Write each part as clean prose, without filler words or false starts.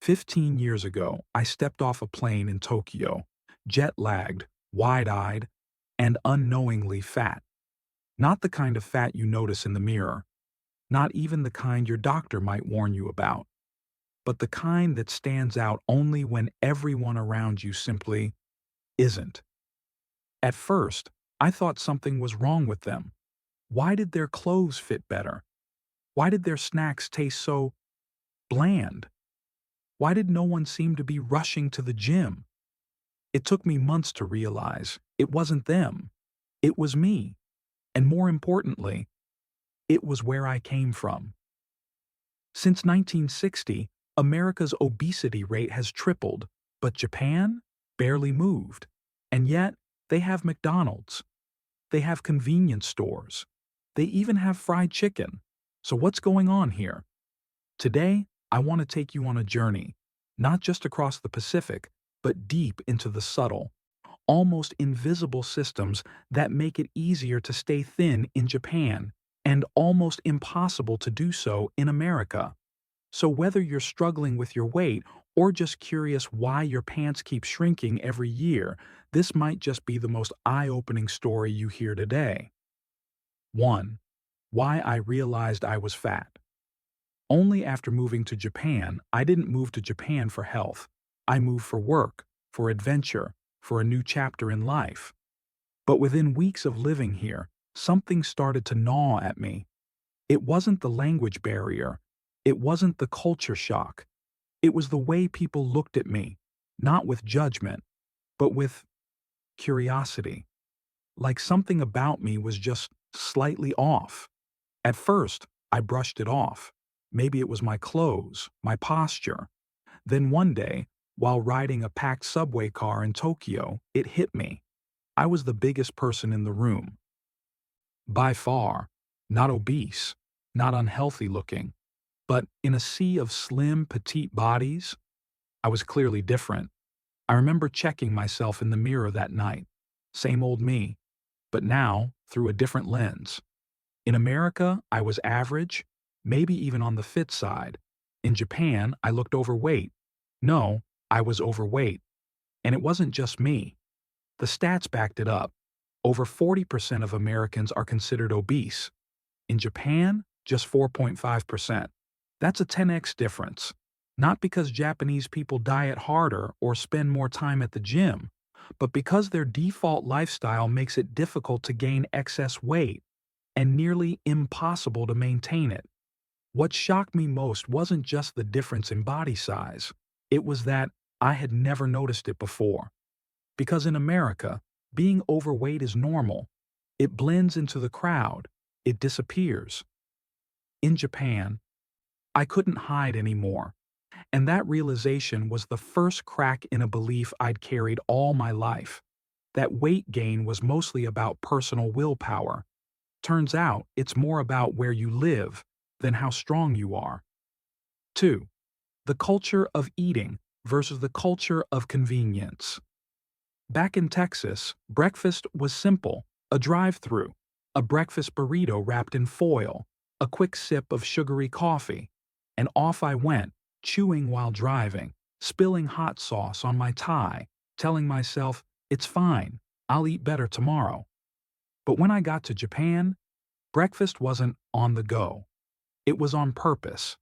15 years ago, I stepped off a plane in Tokyo, jet-lagged, wide-eyed, and unknowingly fat. Not the kind of fat you notice in the mirror, not even the kind your doctor might warn you about, but the kind that stands out only when everyone around you simply isn't. At first, I thought something was wrong with them. Why did their clothes fit better? Why did their snacks taste so bland? Why did no one seem to be rushing to the gym? It took me months to realize it wasn't them. It was me. And more importantly, it was where I came from. Since 1960, America's obesity rate has tripled, but Japan barely moved. And yet, they have McDonald's. They have convenience stores. They even have fried chicken. So what's going on here? Today, I want to take you on a journey, not just across the Pacific, but deep into the subtle, almost invisible systems that make it easier to stay thin in Japan and almost impossible to do so in America. So whether you're struggling with your weight or just curious why your pants keep shrinking every year, this might just be the most eye-opening story you hear today. 1. Why I realized I was fat. Only after moving to Japan, I didn't move to Japan for health. I moved for work, for adventure, for a new chapter in life. But within weeks of living here, something started to gnaw at me. It wasn't the language barrier. It wasn't the culture shock. It was the way people looked at me, not with judgment, but with curiosity. Like something about me was just slightly off. At first, I brushed it off. Maybe it was my clothes, my posture. Then one day, while riding a packed subway car in Tokyo, it hit me. I was the biggest person in the room. By far, not obese, not unhealthy looking, but in a sea of slim, petite bodies, I was clearly different. I remember checking myself in the mirror that night. Same old me, but now through a different lens. In America, I was average, maybe even on the fit side. In Japan, I looked overweight. No, I was overweight. And it wasn't just me. The stats backed it up. Over 40% of Americans are considered obese. In Japan, just 4.5%. That's a 10x difference. Not because Japanese people diet harder or spend more time at the gym, but because their default lifestyle makes it difficult to gain excess weight and nearly impossible to maintain it. What shocked me most wasn't just the difference in body size. It was that I had never noticed it before. Because in America, being overweight is normal. It blends into the crowd. It disappears. In Japan, I couldn't hide anymore. And that realization was the first crack in a belief I'd carried all my life. That weight gain was mostly about personal willpower. Turns out it's more about where you live than how strong you are. 2. The culture of eating versus the culture of convenience. Back in Texas, breakfast was simple: a drive-through, a breakfast burrito wrapped in foil, a quick sip of sugary coffee, and off I went, chewing while driving, spilling hot sauce on my tie, telling myself, it's fine, I'll eat better tomorrow. But when I got to Japan, breakfast wasn't on the go. It was on purpose.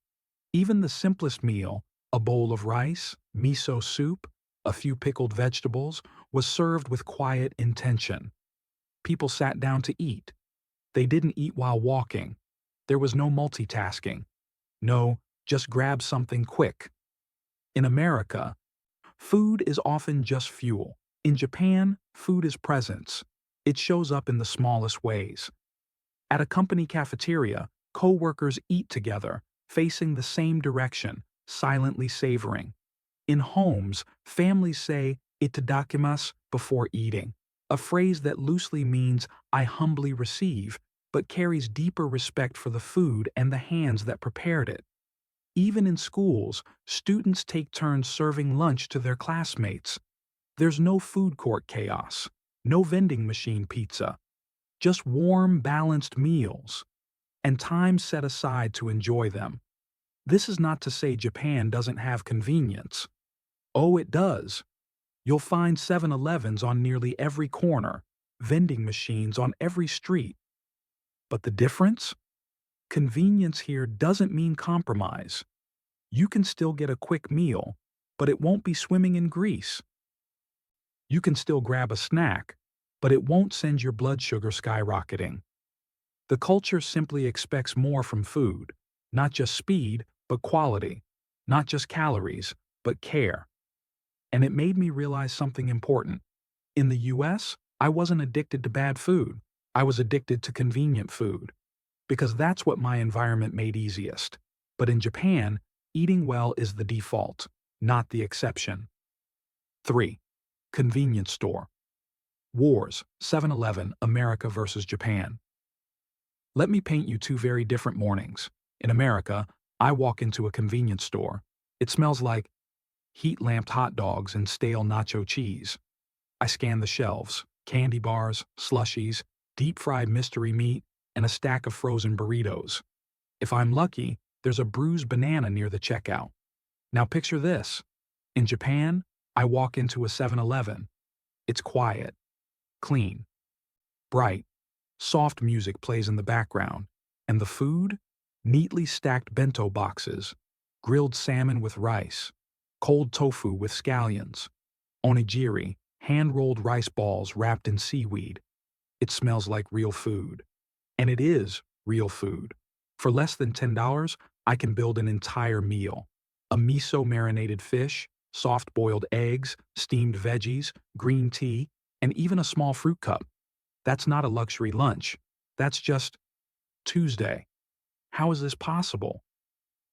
Even the simplest meal, a bowl of rice, miso soup, a few pickled vegetables, was served with quiet intention. People sat down to eat. They didn't eat while walking. There was no multitasking. No, just grab something quick. In America, food is often just fuel. In Japan, food is presence. It shows up in the smallest ways. At a company cafeteria, co-workers eat together, facing the same direction, silently savoring. In homes, families say "itadakimasu" before eating, a phrase that loosely means "I humbly receive," but carries deeper respect for the food and the hands that prepared it. Even in schools, students take turns serving lunch to their classmates. There's no food court chaos, no vending machine pizza, just warm, balanced meals, and time set aside to enjoy them. This is not to say Japan doesn't have convenience. Oh, it does. You'll find 7-Elevens on nearly every corner, vending machines on every street. But the difference? Convenience here doesn't mean compromise. You can still get a quick meal, but it won't be swimming in grease. You can still grab a snack, but it won't send your blood sugar skyrocketing. The culture simply expects more from food, not just speed, but quality, not just calories, but care. And it made me realize something important. In the US, I wasn't addicted to bad food. I was addicted to convenient food, because that's what my environment made easiest. But in Japan, eating well is the default, not the exception. 3. Convenience store. Wars, 7-Eleven, America versus Japan. Let me paint you two very different mornings. In America, I walk into a convenience store. It smells like heat-lamped hot dogs and stale nacho cheese. I scan the shelves, candy bars, slushies, deep-fried mystery meat, and a stack of frozen burritos. If I'm lucky, there's a bruised banana near the checkout. Now picture this. In Japan, I walk into a 7-Eleven. It's quiet, clean, bright. Soft music plays in the background, and the food? Neatly stacked bento boxes, grilled salmon with rice, cold tofu with scallions, onigiri, hand-rolled rice balls wrapped in seaweed. It smells like real food. And it is real food. For less than $10, I can build an entire meal. A miso-marinated fish, soft-boiled eggs, steamed veggies, green tea, and even a small fruit cup. That's not a luxury lunch. That's just Tuesday. How is this possible?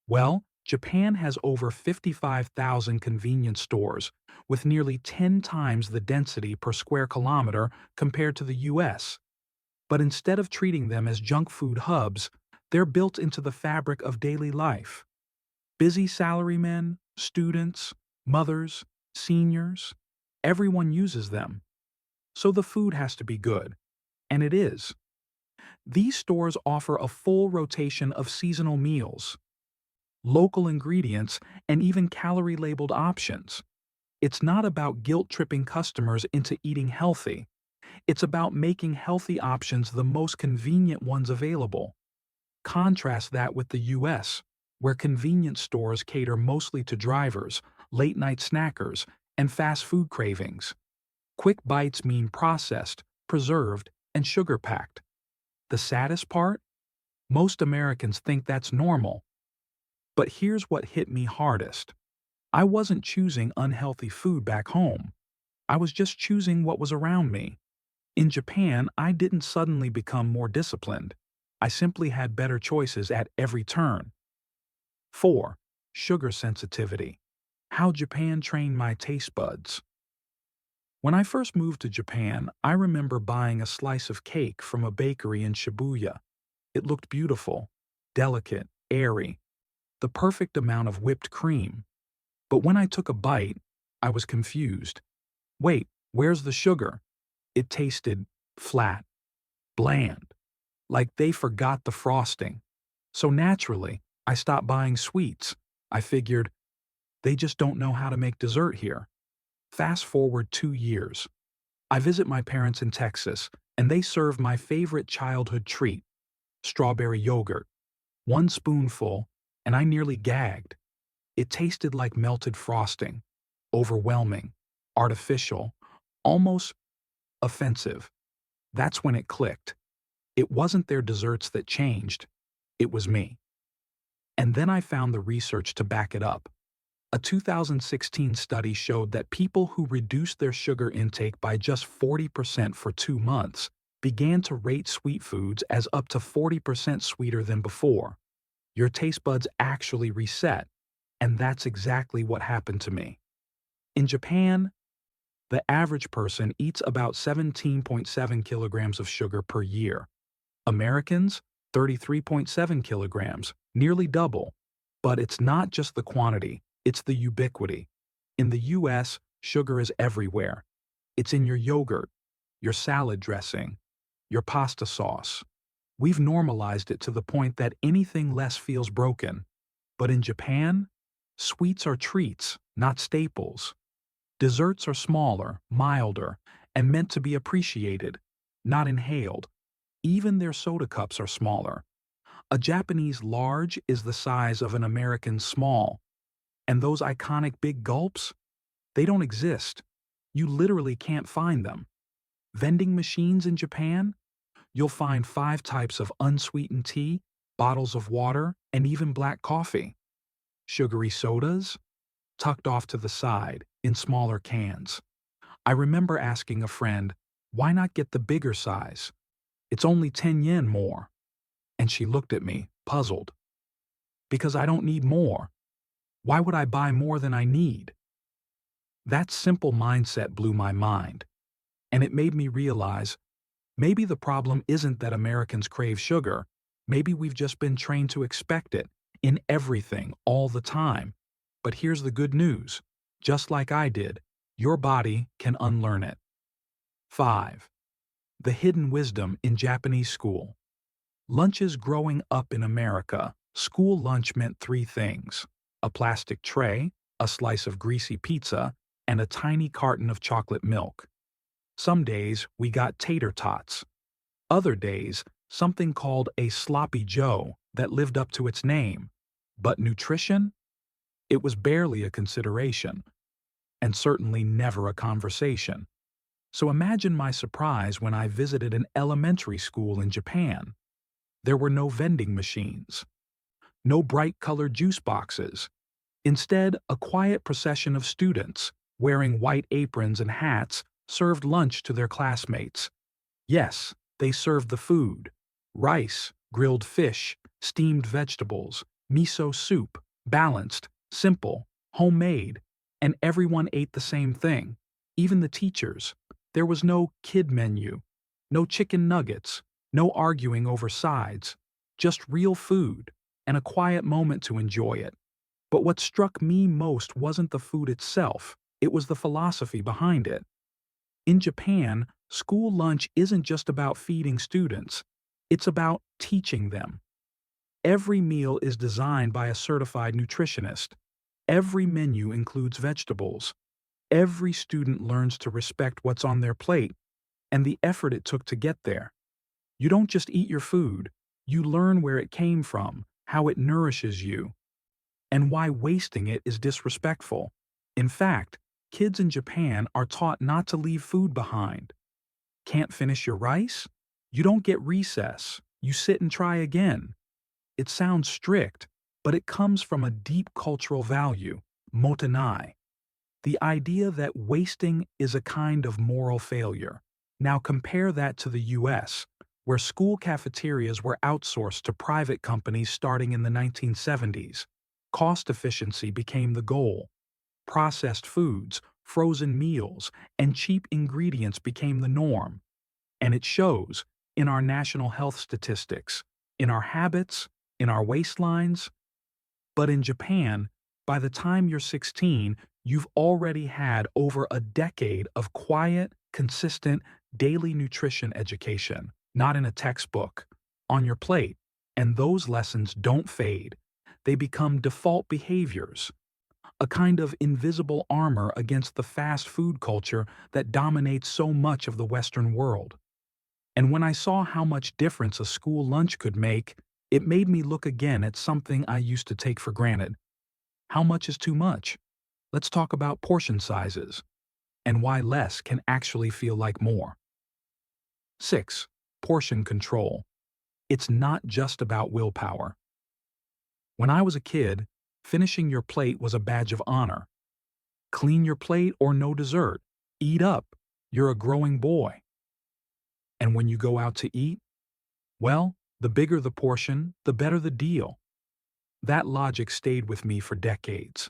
Well, Japan has over 55,000 convenience stores, with nearly 10 times the density per square kilometer compared to the US. But instead of treating them as junk food hubs, they're built into the fabric of daily life. Busy salarymen, students, mothers, seniors, everyone uses them. So the food has to be good. And it is. These stores offer a full rotation of seasonal meals, local ingredients, and even calorie-labeled options. It's not about guilt-tripping customers into eating healthy. It's about making healthy options the most convenient ones available. Contrast that with the US, where convenience stores cater mostly to drivers, late-night snackers, and fast food cravings. Quick bites mean processed, preserved, and sugar-packed. The saddest part? Most Americans think that's normal. But here's what hit me hardest. I wasn't choosing unhealthy food back home. I was just choosing what was around me. In Japan, I didn't suddenly become more disciplined. I simply had better choices at every turn. 4. Sugar sensitivity. How Japan trained my taste buds. When I first moved to Japan, I remember buying a slice of cake from a bakery in Shibuya. It looked beautiful, delicate, airy, the perfect amount of whipped cream. But when I took a bite, I was confused. Wait, where's the sugar? It tasted flat, bland, like they forgot the frosting. So naturally, I stopped buying sweets. I figured, they just don't know how to make dessert here. Fast forward 2 years. I visit my parents in Texas, and they serve my favorite childhood treat, strawberry yogurt. One spoonful, and I nearly gagged. It tasted like melted frosting, overwhelming, artificial, almost offensive. That's when it clicked. It wasn't their desserts that changed, it was me. And then I found the research to back it up. A 2016 study showed that people who reduced their sugar intake by just 40% for 2 months began to rate sweet foods as up to 40% sweeter than before. Your taste buds actually reset, and that's exactly what happened to me. In Japan, the average person eats about 17.7 kilograms of sugar per year. Americans, 33.7 kilograms, nearly double. But it's not just the quantity. It's the ubiquity. In the US, sugar is everywhere. It's in your yogurt, your salad dressing, your pasta sauce. We've normalized it to the point that anything less feels broken. But in Japan, sweets are treats, not staples. Desserts are smaller, milder, and meant to be appreciated, not inhaled. Even their soda cups are smaller. A Japanese large is the size of an American small, and those iconic big gulps, they don't exist. You literally can't find them. Vending machines in Japan? You'll find 5 types of unsweetened tea, bottles of water, and even black coffee. Sugary sodas? Tucked off to the side, in smaller cans. I remember asking a friend, why not get the bigger size? It's only 10 yen more. And she looked at me, puzzled. Because I don't need more. Why would I buy more than I need? That simple mindset blew my mind. And it made me realize, maybe the problem isn't that Americans crave sugar. Maybe we've just been trained to expect it, in everything, all the time. But here's the good news. Just like I did, your body can unlearn it. 5. The hidden wisdom in Japanese school. Lunches growing up in America, school lunch meant 3 things: a plastic tray, a slice of greasy pizza, and a tiny carton of chocolate milk. Some days we got tater tots. Other days, something called a sloppy Joe that lived up to its name. But nutrition? It was barely a consideration, and certainly never a conversation. So imagine my surprise when I visited an elementary school in Japan. There were no vending machines, no bright-colored juice boxes. Instead, a quiet procession of students, wearing white aprons and hats, served lunch to their classmates. Yes, they served the food: rice, grilled fish, steamed vegetables, miso soup, balanced, simple, homemade, and everyone ate the same thing, even the teachers. There was no kid menu, no chicken nuggets, no arguing over sides, just real food and a quiet moment to enjoy it. But what struck me most wasn't the food itself, it was the philosophy behind it. In Japan, school lunch isn't just about feeding students, it's about teaching them. Every meal is designed by a certified nutritionist. Every menu includes vegetables. Every student learns to respect what's on their plate and the effort it took to get there. You don't just eat your food, you learn where it came from, how it nourishes you, and why wasting it is disrespectful. In fact, kids in Japan are taught not to leave food behind. Can't finish your rice? You don't get recess. You sit and try again. It sounds strict, but it comes from a deep cultural value, motenai. The idea that wasting is a kind of moral failure. Now compare that to the US, where school cafeterias were outsourced to private companies starting in the 1970s. Cost efficiency became the goal. Processed foods, frozen meals, and cheap ingredients became the norm. And it shows in our national health statistics, in our habits, in our waistlines. But in Japan, by the time you're 16, you've already had over a decade of quiet, consistent, daily nutrition education, not in a textbook, on your plate. And those lessons don't fade. They become default behaviors, a kind of invisible armor against the fast food culture that dominates so much of the Western world. And when I saw how much difference a school lunch could make, it made me look again at something I used to take for granted. How much is too much? Let's talk about portion sizes and why less can actually feel like more. 6. Portion control. It's not just about willpower. When I was a kid, finishing your plate was a badge of honor. Clean your plate or no dessert. Eat up. You're a growing boy. And when you go out to eat, well, the bigger the portion, the better the deal. That logic stayed with me for decades,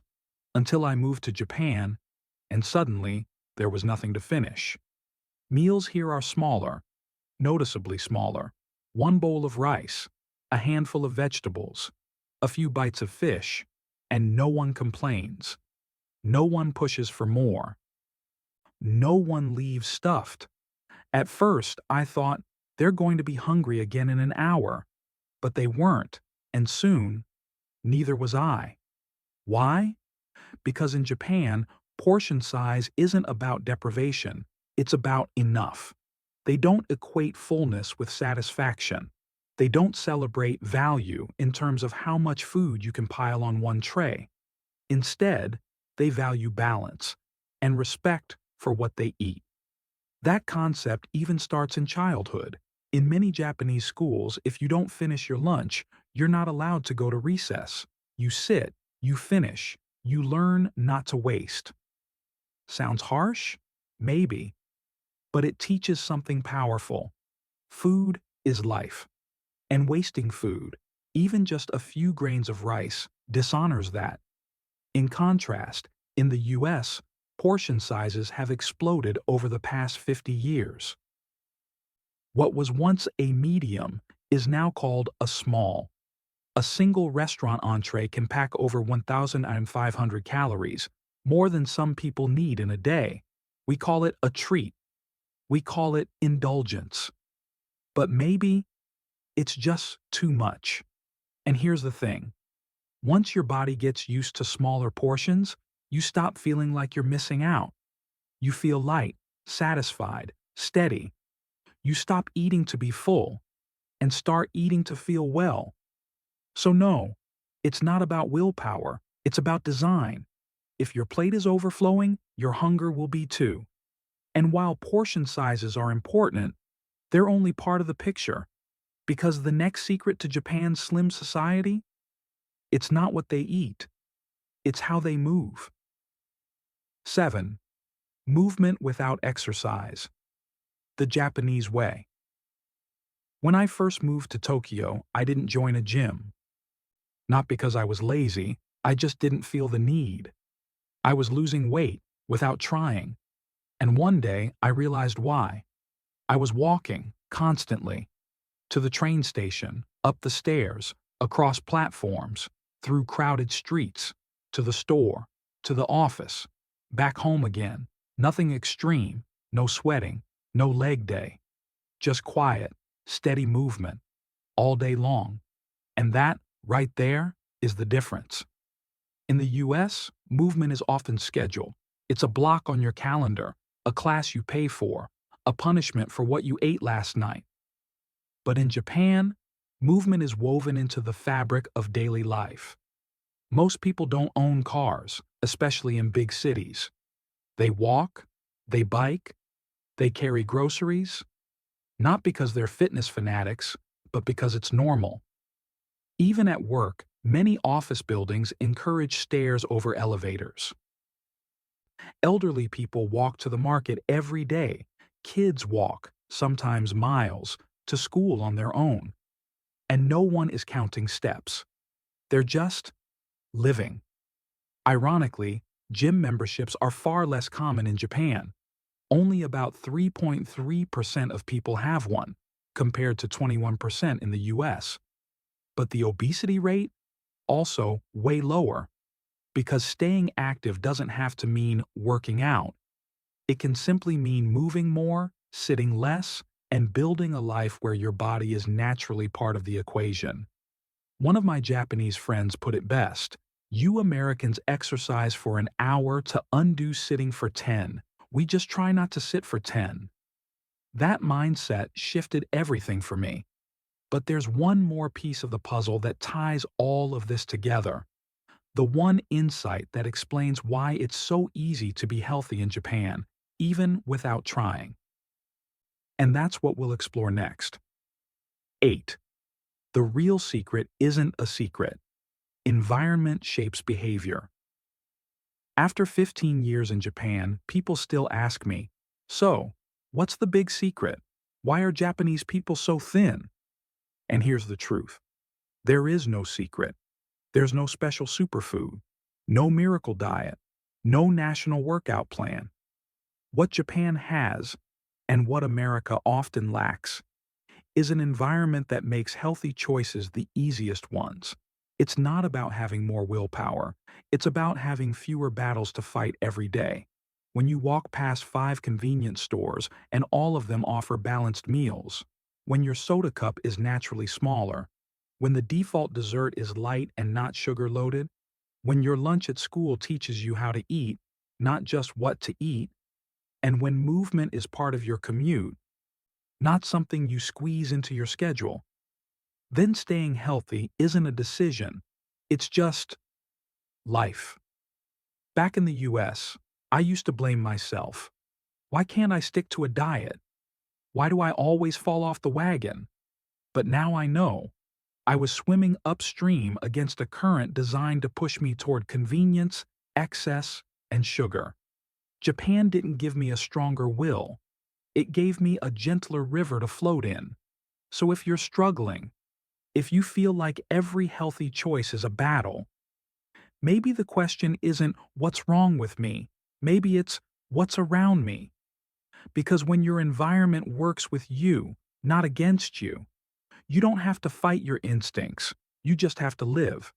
until I moved to Japan, and suddenly there was nothing to finish. Meals here are smaller, noticeably smaller. One bowl of rice, a handful of vegetables, a few bites of fish, and no one complains. No one pushes for more. No one leaves stuffed. At first, I thought, they're going to be hungry again in an hour. But they weren't, and soon, Neither was I. Why? Because in Japan, portion size isn't about deprivation, it's about enough. They don't equate fullness with satisfaction. They don't celebrate value in terms of how much food you can pile on one tray. Instead, they value balance and respect for what they eat. That concept even starts in childhood. In many Japanese schools, if you don't finish your lunch, you're not allowed to go to recess. You sit, you finish, you learn not to waste. Sounds harsh? Maybe. But it teaches something powerful. Food is life. And wasting food, even just a few grains of rice, dishonors that. In contrast, in the US, portion sizes have exploded over the past 50 years. What was once a medium is now called a small. A single restaurant entree can pack over 1,500 calories, more than some people need in a day. We call it a treat. We call it indulgence. But maybe it's just too much. And here's the thing. Once your body gets used to smaller portions, you stop feeling like you're missing out. You feel light, satisfied, steady. You stop eating to be full and start eating to feel well. So no, it's not about willpower, it's about design. If your plate is overflowing, your hunger will be too. And while portion sizes are important, they're only part of the picture. Because the next secret to Japan's slim society? It's not what they eat. It's how they move. 7. Movement without exercise. The Japanese way. When I first moved to Tokyo, I didn't join a gym. Not because I was lazy, I just didn't feel the need. I was losing weight without trying. And one day, I realized why. I was walking, constantly. To the train station, up the stairs, across platforms, through crowded streets, to the store, to the office, back home again. Nothing extreme, no sweating, no leg day. Just quiet, steady movement, all day long. And that, right there, is the difference. In the US, movement is often scheduled. It's a block on your calendar, a class you pay for, a punishment for what you ate last night. But in Japan, movement is woven into the fabric of daily life. Most people don't own cars, especially in big cities. They walk, they bike, they carry groceries, not because they're fitness fanatics, but because it's normal. Even at work, many office buildings encourage stairs over elevators. Elderly people walk to the market every day. Kids walk, sometimes miles, to school on their own. And no one is counting steps. They're just living. Ironically, gym memberships are far less common in Japan. Only about 3.3% of people have one, compared to 21% in the US. But the obesity rate? Also way lower. Because staying active doesn't have to mean working out. It can simply mean moving more, sitting less, and building a life where your body is naturally part of the equation. One of my Japanese friends put it best. You Americans exercise for an hour to undo sitting for 10. We just try not to sit for 10. That mindset shifted everything for me. But there's one more piece of the puzzle that ties all of this together. The one insight that explains why it's so easy to be healthy in Japan, even without trying. And that's what we'll explore next. 8. The real secret isn't a secret. Environment shapes behavior. After 15 years in Japan, people still ask me, so, what's the big secret? Why are Japanese people so thin? And here's the truth. There is no secret. There's no special superfood, no miracle diet, no national workout plan. What Japan has, and what America often lacks, is an environment that makes healthy choices the easiest ones. It's not about having more willpower. It's about having fewer battles to fight every day. When you walk past 5 convenience stores and all of them offer balanced meals, when your soda cup is naturally smaller, when the default dessert is light and not sugar-loaded, when your lunch at school teaches you how to eat, not just what to eat, and when movement is part of your commute, not something you squeeze into your schedule, then staying healthy isn't a decision. It's just life. Back in the US, I used to blame myself. Why can't I stick to a diet? Why do I always fall off the wagon? But now I know. I was swimming upstream against a current designed to push me toward convenience, excess, and sugar. Japan didn't give me a stronger will. It gave me a gentler river to float in. So if you're struggling, if you feel like every healthy choice is a battle, maybe the question isn't what's wrong with me, maybe it's what's around me. Because when your environment works with you, not against you, you don't have to fight your instincts, you just have to live.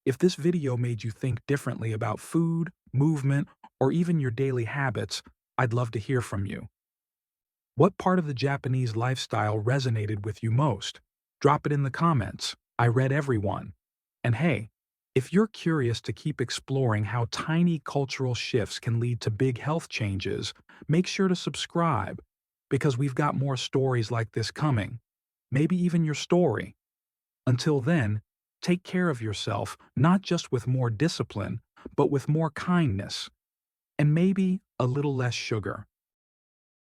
If this video made you think differently about food, movement, or even your daily habits, I'd love to hear from you. What part of the Japanese lifestyle resonated with you most? Drop it in the comments. I read every one. And hey, if you're curious to keep exploring how tiny cultural shifts can lead to big health changes, make sure to subscribe, because we've got more stories like this coming. Maybe even your story. Until then, take care of yourself, not just with more discipline, but with more kindness. And maybe a little less sugar.